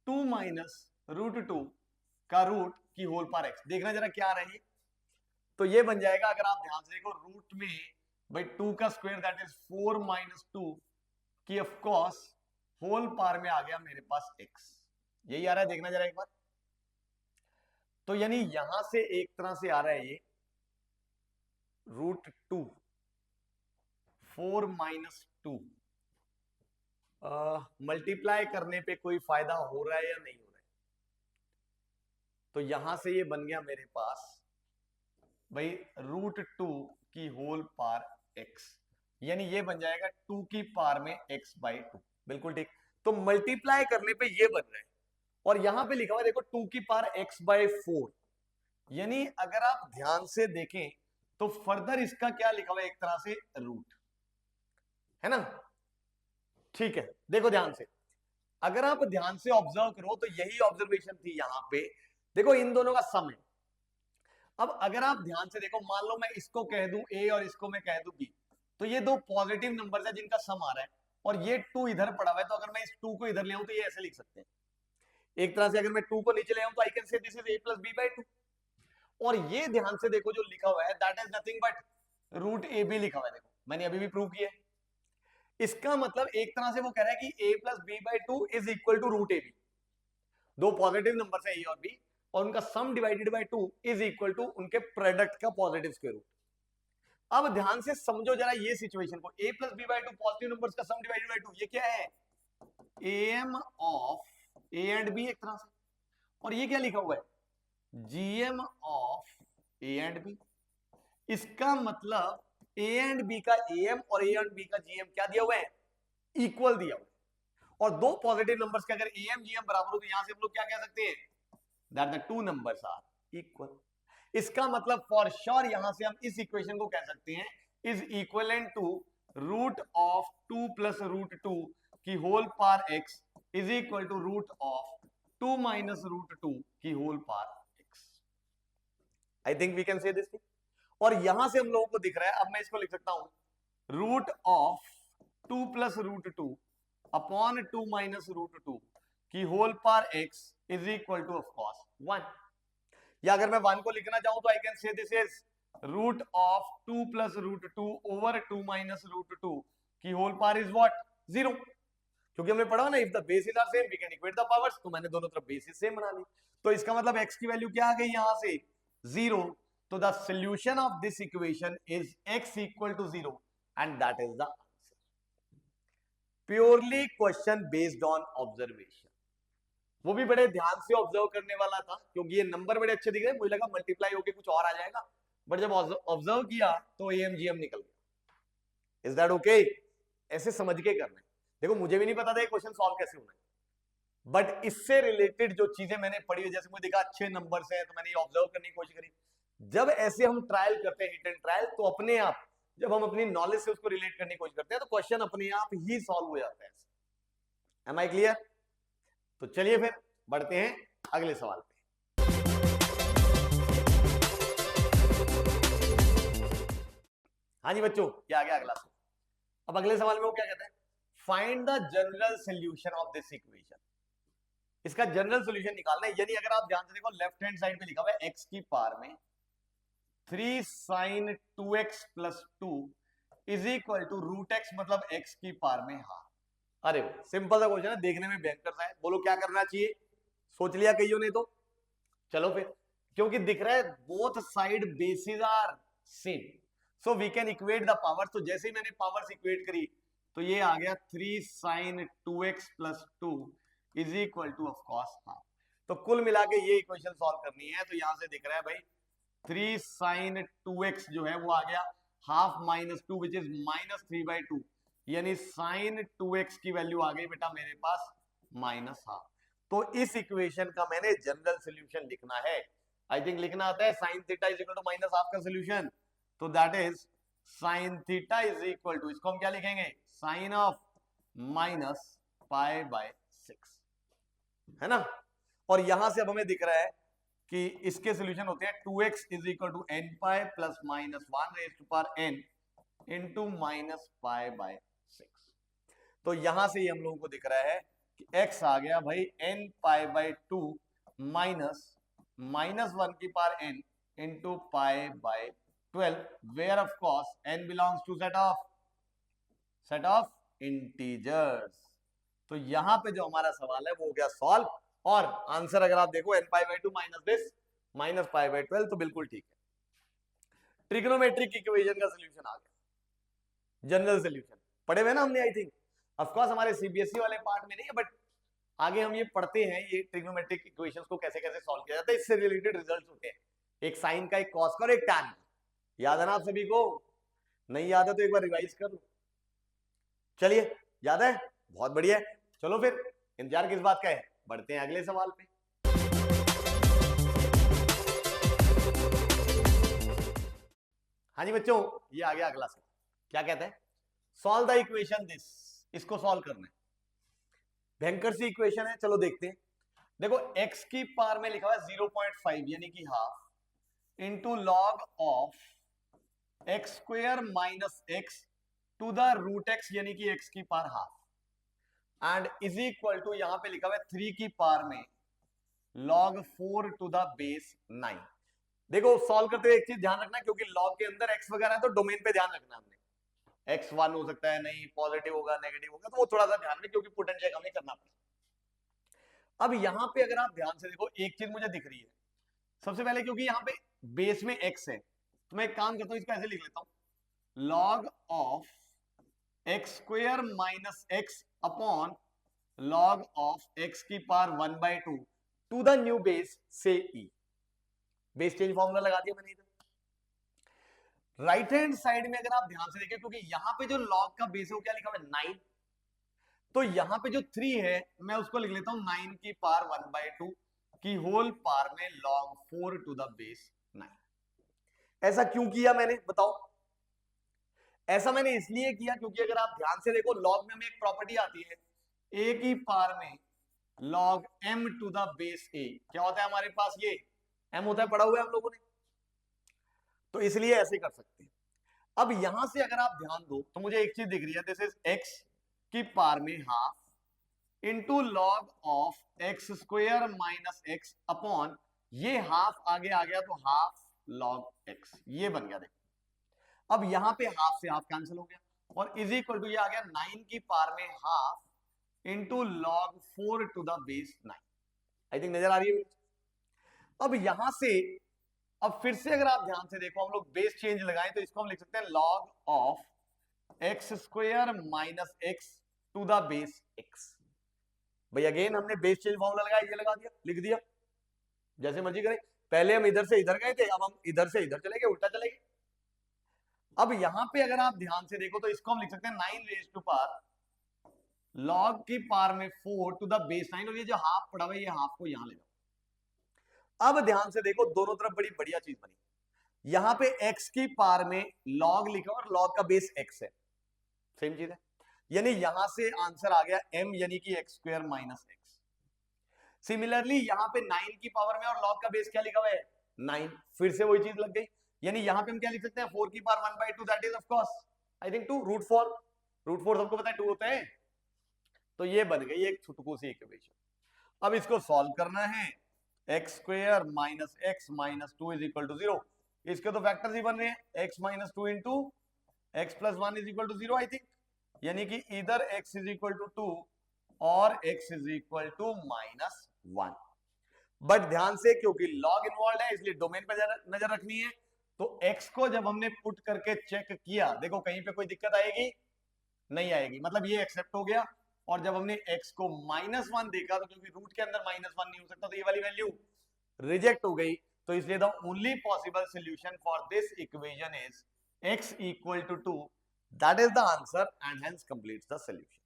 2 minus root 2 का रूट की होल पावर एक्स। देखना जरा क्या आ रहा है। तो ये बन जाएगा, अगर आप ध्यान से देखो, रूट में भाई 2 का स्क्वायर दैट इज 4 माइनस 2 की ऑफ कोर्स होल पावर में आ गया मेरे पास x। यही आ रहा है, देखना जरा एक बार। तो यानी यहां से एक तरह से आ रहा है ये रूट 2 4 माइनस 2 मल्टीप्लाई करने पे कोई फायदा हो रहा है या नहीं हो रहा है? तो यहां से ये बन गया मेरे पास भाई रूट 2 की होल पावर x, यानी ये बन जाएगा 2 की पावर में x बाई 2। बिल्कुल ठीक। तो मल्टीप्लाई करने पे ये बन रहा है, और यहां पे लिखा हुआ है देखो 2 की पावर x बाई 4। यानी अगर आप ध्यान से देखें तो फर्दर इसका क्या लिखा हुआ है, एक तरह से रूट है ना। ठीक है, देखो ध्यान से, अगर आप ध्यान से ऑब्जर्व करो तो यही ऑब्जर्वेशन थी यहां पे। देखो इन दोनों का सम है। अब अगर आप ध्यान से देखो, मान लो मैं इसको कह दूं a और इसको मैं कह दूं b, तो ये दो पॉजिटिव नंबर्स है जिनका सम आ रहा है, और ये 2 इधर पड़ा हुआ है। तो अगर मैं इस 2 को इधर ले आऊं तो ये ऐसे लिख सकते हैं एक तरह से। अगर मैं 2 को नीचे ले आऊं तो I can say this is a plus b by 2। और ये ध्यान से देखो जो लिखा हुआ है that is nothing but root a b लिखा हुआ है। देखो मैंने अभी भी प्रूव किया है। इसका मतलब एक तरह से वो कह रहा है कि a plus b by 2 is equal to root a b. दो पॉजिटिव नंबर है a और b, और उनका sum divided by 2 is equal to उनके प्रोडक्ट का पॉजिटिव स्क्वायर रूट। अब ध्यान से समझो जरा ये सिचुएशन को, a plus b by 2 positive numbers का सम डिवाइडेड बाय 2, ये क्या है? am of a and b एक तरह से। और ये क्या लिखा हुआ है? gm of a and b। इसका मतलब a एंड b का am और a एंड b का gm क्या दिया हुआ है? इक्वल दिया हुआ है। और दो पॉजिटिव नंबर्स के अगर am gm बराबर हो तो यहां से हम लोग क्या कह सकते हैं? That the two numbers are equal. इसका मतलब फॉर श्योर यहां से हम इस इक्वेशन को कह सकते हैं is equivalent to root of 2 plus root 2 की whole power x is equal to root of 2 minus root 2 की whole power x। I think we can say this thing. और यहां से हम लोगों को दिख रहा है, अब मैं इसको लिख सकता हूं root of 2 plus root 2 upon 2 minus root 2 की whole power x is equal to of course 1। या अगर मैं 1 को लिखना चाहूं तो I can say this is root of 2 plus root 2 over 2 minus root 2 की होल पावर इज व्हाट? 0। क्योंकि हमने पढ़ा ना if the basis are same we can equate the powers, तो मैंने दोनों तरफ बेसिस सेम बना ली। तो इसका मतलब x की वैल्यू क्या आ गई यहां से? 0। तो the solution of this equation is x equal to 0 and that is the answer. Purely question based on observation. वो भी बड़े ध्यान से ऑब्जर्व करने वाला था, क्योंकि ये नंबर बड़े अच्छे दिख रहे हैं, मुझे लगा मल्टीप्लाई होके कुछ और आ जाएगा, बट जब ऑब्जर्व किया तो एएमजीएम निकल गया। Is that okay? ऐसे समझ के करना है। देखो मुझे भी नहीं पता था ये क्वेश्चन सॉल्व कैसे होना है, बट इससे रिलेटेड जो चीजें मैंने पढ़ी है, जैसे मुझे देखा अच्छे नंबर हैं तो मैंने ये ऑब्जर्व करने की कोशिश करी। जब ऐसे हम ट्रायल करते हैं, हिट एंड ट्रायल, तो अपने आप जब हम अपनी नॉलेज से उसको रिलेट करने की कोशिश करते हैं तो क्वेश्चन अपने आप ही सॉल्व हो जाता है। Am I clear? तो चलिए फिर बढ़ते हैं अगले सवाल पे। हाँ जी बच्चों, क्या आ गया अगला सवाल। अब अगले सवाल में वो क्या कहता है, find the general solution of this equation. इसका जनरल सोल्यूशन निकालना है, यानी अगर आप ध्यान से देखो लेफ्ट हैंड साइड पे लिखा हुआ है x की पावर में 3 sin 2x plus 2 is equal to root x, मतलब x की पावर में हाफ। अरे सिंपल सा क्वेश्चन है, देखने में भयंकर सा है। बोलो क्या करना चाहिए? सोच लिया कईयों ने तो? चलो फिर, क्योंकि दिख रहा है both side bases are same, so we can equate the power. तो जैसे ही मैंने पावर्स इक्वेट करी तो ये आ गया 3 sin 2x plus 2 is equal to of course half. तो कुल मिला के ये इक्वेशन सॉल्व करनी है, तो यहां से दिख रहा है भाई 3 sin 2x जो है वो आ गया half minus 2 which is minus 3/2, यानी sin 2x की वैल्यू आ गई बेटा मेरे पास माइनस हाफ। तो इस इक्वेशन का मैंने जनरल सोल्यूशन लिखना है। आई थिंक लिखना आता है sin theta is equal to minus half का सोल्यूशन, तो that is sin theta is equal to, इसको हम क्या लिखेंगे, sin ऑफ माइनस π/6, है ना। और यहां से अब हमें दिख रहा है कि इसके सोल्यूशन होते हैं 2x is equal to n pi plus minus 1 raise to power n into minus π/6। तो यहां से हम लोगों को दिख रहा है कि x आ गया भाई n π/2 माइनस माइनस 1 की power n into π/12, where of course n belongs to set of integers. तो यहां पे जो हमारा सवाल है वो हो गया सॉल्व, और आंसर अगर आप देखो n π/2 माइनस दिस माइनस π/12, तो बिल्कुल ठीक है। ट्रिग्नोमेट्रिक इक्वेशन का सोल्यूशन आ गया, जनरल सोल्यूशन पढ़े हुए ना हमने, आई थिंक ऑफ कोर्स हमारे सीबीएसई वाले पार्ट में नहीं है, बट आगे हम ये पढ़ते हैं ये ट्रिग्नोमेट्रिक इक्वेशंस को कैसे कैसे सॉल्व किया जाता है, इससे रिलेटेड रिजल्ट्स होते हैं, एक साइन का, एक कॉस का और एक टैन का। याद है ना आप सभी को? नहीं याद है तो एक बार रिवाइज कर लो। चलिए, याद है? बहुत बढ़िया। चलो फिर इंतजार किस बात का है, बढ़ते हैं अगले सवाल पे। हाँ जी बच्चों, ये आ गया अगला सवाल। क्या कहता है, सॉल्व द इक्वेशन दिस, इसको सॉल्व करना है। भयंकर सी इक्वेशन है, चलो देखते हैं। देखो x की पावर में लिखा हुआ है 0.5 यानी कि half into log of x square minus x to the root x यानी कि x की power half, and is equal to यहां पे लिखा हुआ है 3 की पावर में log 4 टू द बेस 9। देखो सॉल्व करते हुए एक चीज ध्यान रखना, क्योंकि लॉग के अंदर x वगैरह है तो डोमेन पे ध्यान रखना हमने, x 1 हो सकता है, नहीं पॉजिटिव होगा, नेगेटिव होगा, तो वो थोड़ा सा ध्यान में, क्योंकि पोटेंशियल हमें करना पड़ेगा। अब यहां पे अगर आप ध्यान से देखो एक चीज मुझे दिख रही है, सबसे पहले क्योंकि यहां पे बेस में x है, तो मैं एक काम करता हूं, इसको ऐसे लिख लेता हूं, log of x square minus x upon log of x की power 1/2 to the new base से e। बेस चेंज फॉर्मूला लगा दिया मैंने इधर। राइट हैंड साइड में अगर आप ध्यान से देखें, क्योंकि यहां पे जो log का बेस है वो क्या लिखा हुआ है 9, तो यहां पे जो 3 है मैं उसको लिख लेता हूं 9 की पावर 1/2 की होल पावर में log 4 टू द बेस 9। ऐसा क्यों किया मैंने, बताओ? ऐसा मैंने इसलिए किया क्योंकि अगर आप ध्यान से देखो log में हमें एक प्रॉपर्टी आती है a की पावर में log m to the base a। क्या होता है हमारे पास, ये m होता है, पढ़ा हुआ है हम लोगों ने, तो इसलिए ऐसे कर सकते हैं। अब यहां से अगर आप ध्यान दो तो मुझे एक चीज दिख रही है, दिस इज x की पावर में half into log of x square minus x upon ये हाफ आगे आ गया तो हाफ लॉग एक्स, ये बन गया। देखो अब यहां पे हाफ से हाफ कैंसिल हो गया और इज इक्वल टू ये आ गया 9 की पावर में half into log 4 to the base 9। I think नजर आ रही है। अब यहां से अब फिर से अगर आप ध्यान से देखो, हम लोग बेस चेंज लगाएं तो इसको हम लिख सकते हैं log of x square minus x to the base x. भाई अगेन हमने बेस चेंज फॉर्मूला लगाया, ये लगा दिया, लिख दिया, जैसे मर्जी करें। पहले हम इधर से इधर गए थे, अब हम इधर से इधर चले गए, उल्टा चले गए। अब यहां पे अगर आप ध्यान से देखो तो इसको हम लिख सकते हैं 9 रेज टू पावर लॉग की पावर में 4 टू द बेस 9, और ये जो हाफ पड़ा हुआ है ये हाफ को यहां ले जाओ। अब ध्यान से देखो, दोनों तरफ बड़ी बढ़िया चीज बनी। यहां पे x की पावर में log लिखा और log का बेस x है, सेम चीज है, यानी यहां से आंसर आ गया m यानी कि x square minus x। Similarly यहां पे 9 की पावर में और log का बेस क्या लिखा हुआ है 9, फिर से वही चीज लग गई, यानी यहां पे हम क्या लिख सकते हैं 4 की power 1/2, that is of course I think 2 √4 सबको पता है 2 होता है, तो ये बन गई एक छुटकू सी इक्वेशन। अब इसको सॉल्व करना है, x square minus x minus 2 is equal to 0, इसके तो फैक्टर्स ही बन रहे हैं, x minus 2 into x plus 1 is equal to 0 I think, यानी कि इधर x इज इक्वल टू 2 और x is equal to minus 1। But ध्यान से, क्योंकि लॉग इन्वॉल्व है इसलिए डोमेन पे नजर रखनी है, तो x को जब हमने पुट करके चेक किया, देखो कहीं पे कोई दिक्कत आएगी नहीं आएगी, मतलब ये एक्सेप्ट हो गया। और जब हमने x को -1 देखा, तो क्योंकि रूट के अंदर -1 नहीं हो सकता, तो ये वाली वैल्यू रिजेक्ट हो गई, तो इसलिए the only possible solution for this equation is x equal to 2, that is the answer and hence completes the solution.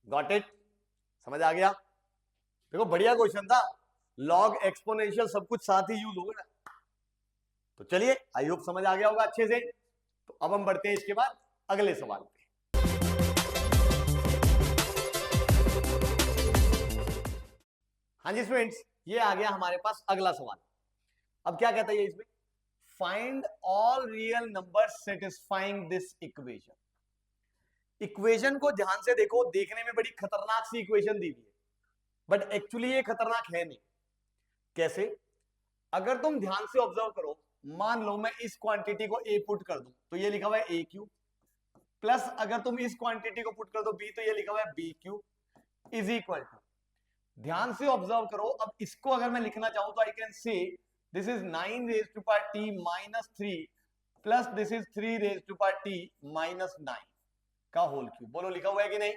Got it? समझ आ गया? देखो बढ़िया क्वेश्चन था, लॉग एक्सपोनेंशियल सब कुछ साथ ही यूज होगा ना। तो चलिए, आई होप समझ आ गया होगा अच्छे से। तो अब हम बढ़ते हैं इसके बाद अगले सवाल पे। हाँ जी स्टूडेंट्स, ये आ गया हमारे पास अगला सवाल। अब क्या कहता है इसमें, find all real number satisfying this equation. Equation को ध्यान से देखो, देखने में बड़ी खतरनाक सी इक्वेशन दी हुई है, बट एक्चुअली ये खतरनाक है नहीं। कैसे? अगर तुम ध्यान से ऑब्जर्व करो, मान लो मैं इस क्वांटिटी को a पुट कर दूं, तो ये लिखा हुआ है a क्यूब, प्लस अगर तुम इस क्वांटिटी को पुट कर दो b, तो ये लिखा हुआ है b cube is equal to, ध्यान से ऑब्जर्व करो, अब इसको अगर मैं लिखना चाहूं तो I can say this is 9 raise to power t minus 3 plus this is 3 raise to power t minus 9 का होल क्यूब। बोलो लिखा हुआ है कि नहीं?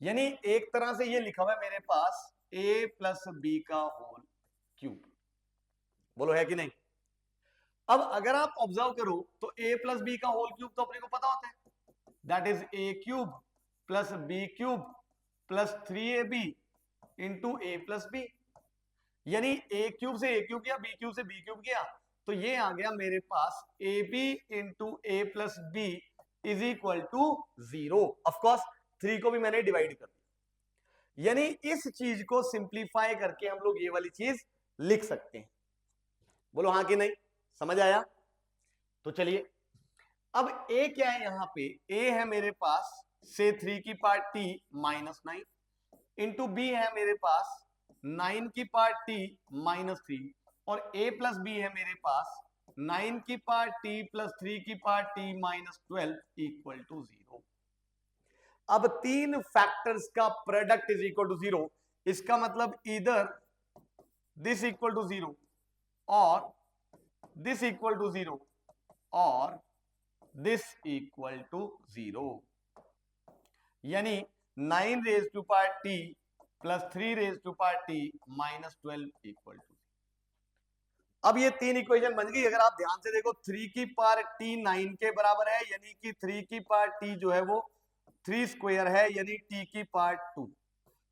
यानी एक तरह से ये लिखा हुआ है मेरे पास a प्लस बी का होल क्यूब। बोलो है कि नहीं? अब अगर आप ऑब्जर्व करो तो a प्लस बी का होल क्यूब तो अपने को पता होता है, that is a cube plus b cube plus 3ab into a plus b, यानी ए क्यूब से ए क्यूब किया, बी क्यूब से बी क्यूब किया, तो ये आ गया मेरे पास a b into a plus b is equal to 0। Of course 3 को भी मैंने डिवाइड कर दिया, यानी इस चीज को सिंप्लीफाई करके हम लोग ये वाली चीज लिख सकते हैं। बोलो हाँ कि नहीं? समझ आया? तो चलिए, अब a क्या है यहां पे, a है मेरे पास से 3 की power t minus 9 into b है मेरे पास 9 की पावर t माइनस 3, और a प्लस बी है मेरे पास 9 की पावर t प्लस 3 की power t minus 12 equal to 0। अब तीन फैक्टर्स का प्रोडक्ट इज इक्वल टू 0, इसका मतलब इधर दिस इक्वल टू 0 और दिस इक्वल टू 0 और दिस इक्वल टू 0, यानी 9 raise to power t plus 3 raise to power t minus 12 equal to. अब ये तीन इक्वेशन बन गई। अगर आप ध्यान से देखो, 3 की पावर t 9 के बराबर है, यानी कि 3 की पावर t जो है वो 3 स्क्वायर है, यानी t की पावर 2,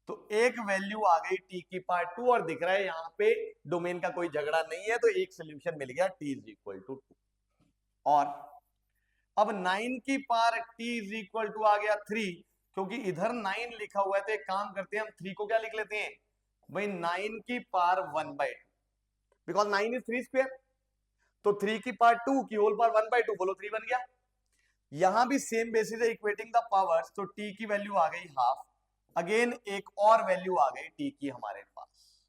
तो एक वैल्यू आ गई t की पावर 2, और दिख रहा है यहाँ पे डोमेन का कोई झगड़ा नहीं है, तो एक सोल्यूशन मिल गया t इज इक्वल टू 2। और अब 9 की power t is equal to आ गया 3, क्योंकि इधर 9 लिखा हुआ है, तो एक काम करते हैं हम 3 को क्या लिख लेते हैं भाई, 9 की पावर 1/2, बिकॉज 9 इज 3 स्क्वायर, तो 3 की पावर 2 की होल पावर 1/2, बोलो 3 बन गया। यहां भी सेम बेसिस है, इक्वेटिंग द पावर्स, तो t की वैल्यू आ गई हाफ, अगेन एक और वैल्यू आ गई t की हमारे पास।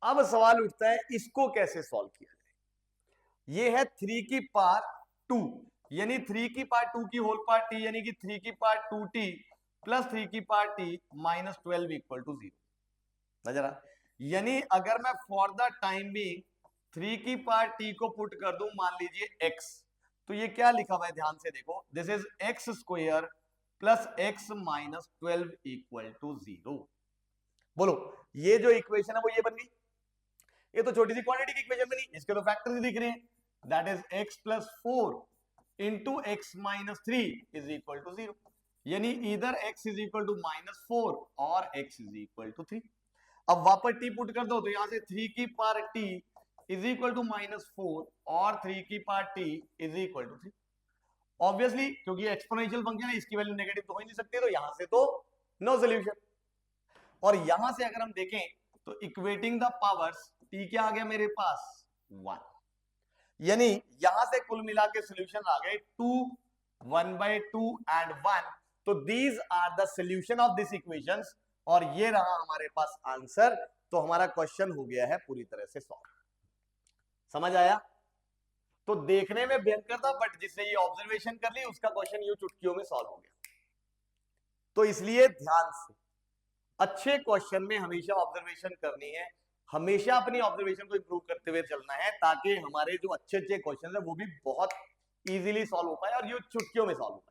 अब सवाल उठता है इसको कैसे सॉल्व किया जाए। ये है 3 की पावर 2, यानी 3 की पावर 2 की होल पावर t, यानी कि 3 की पावर 2t प्लस 3 की power t minus 12 equal to 0। नजर आ, यानी अगर मैं फॉर द टाइम भी 3 की पावर t को पुट कर दूं, मान लीजिए x, तो ये क्या लिखा हुआ है ध्यान से देखो, this is x square plus x minus 12 equal to 0। बोलो ये जो इक्वेशन है वो ये बन गई। ये तो छोटी सी क्वांटिटी की इक्वेशन बनी, इसके तो फैक्टर्स दिख रहे हैं, that is x plus 4 into x minus 3 is equal to 0। यानी इधर x इज इक्वल टू -4 और x इज इक्वल टू 3। अब वापस t पुट कर दो तो यहां से 3 की power t is equal to -4 और 3 की power t is equal to 3। Obviously क्योंकि एक्सपोनेंशियल फंक्शन है, इसकी वैल्यू नेगेटिव तो हो ही नहीं सकती, तो यहां से तो नो सोल्यूशन। और यहां से अगर हम देखें तो इक्वेटिंग द पावर्स t क्या आ गया मेरे पास 1, यानी यहां से कुल मिला के सोल्यूशन आ गए 2, 1/2 एंड 1। तो these are the solution of this equations, और ये रहा हमारे पास आंसर। तो हमारा क्वेश्चन हो गया है पूरी तरह से सॉल्व। समझ आया? तो देखने में भयंकर था, बट जिसने ये ऑब्जर्वेशन कर ली उसका क्वेश्चन यूं चुटकियों में सॉल्व हो गया। तो इसलिए ध्यान से अच्छे क्वेश्चन में हमेशा ऑब्जर्वेशन करनी है, हमेशा अपनी ऑब्जर्वेशन को इंप्रूव करते हुए चलना है, ताकि हमारे जो अच्छे अच्छे क्वेश्चन है वो भी बहुत इजीली सॉल्व हो पाए और ये चुटकियों में सॉल्व हो पाए।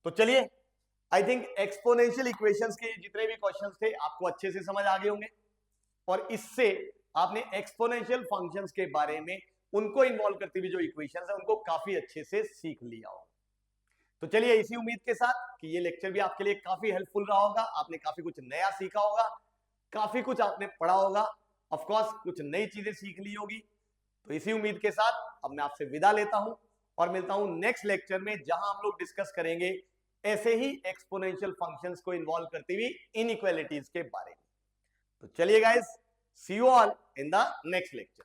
तो चलिए, आई थिंक एक्सपोनेंशियल इक्वेशंस के जितने भी क्वेश्चंस थे आपको अच्छे से समझ आ गए होंगे, और इससे आपने एक्सपोनेंशियल फंक्शंस के बारे में उनको इन्वॉल्व करती हुई जो इक्वेशंस है उनको काफी अच्छे से सीख लिया होगा। तो चलिए, इसी उम्मीद के साथ कि ये लेक्चर भी आपके लिए काफी हेल्पफुल रहा होगा, आपने काफी कुछ नया सीखा होगा, काफी कुछ आपने पढ़ा होगा, ऑफ कोर्स कुछ नई चीजें सीख ली होगी। तो इसी उम्मीद के साथ अब मैं आपसे विदा लेता हूं और मिलता हूं नेक्स्ट लेक्चर में, जहां हम लोग डिस्कस करेंगे ऐसे ही एक्सपोनेंशियल फंक्शंस को इन्वॉल्व करती हुई इनइक्वालिटीज के बारे में। तो चलिए guys, see you all in the next lecture.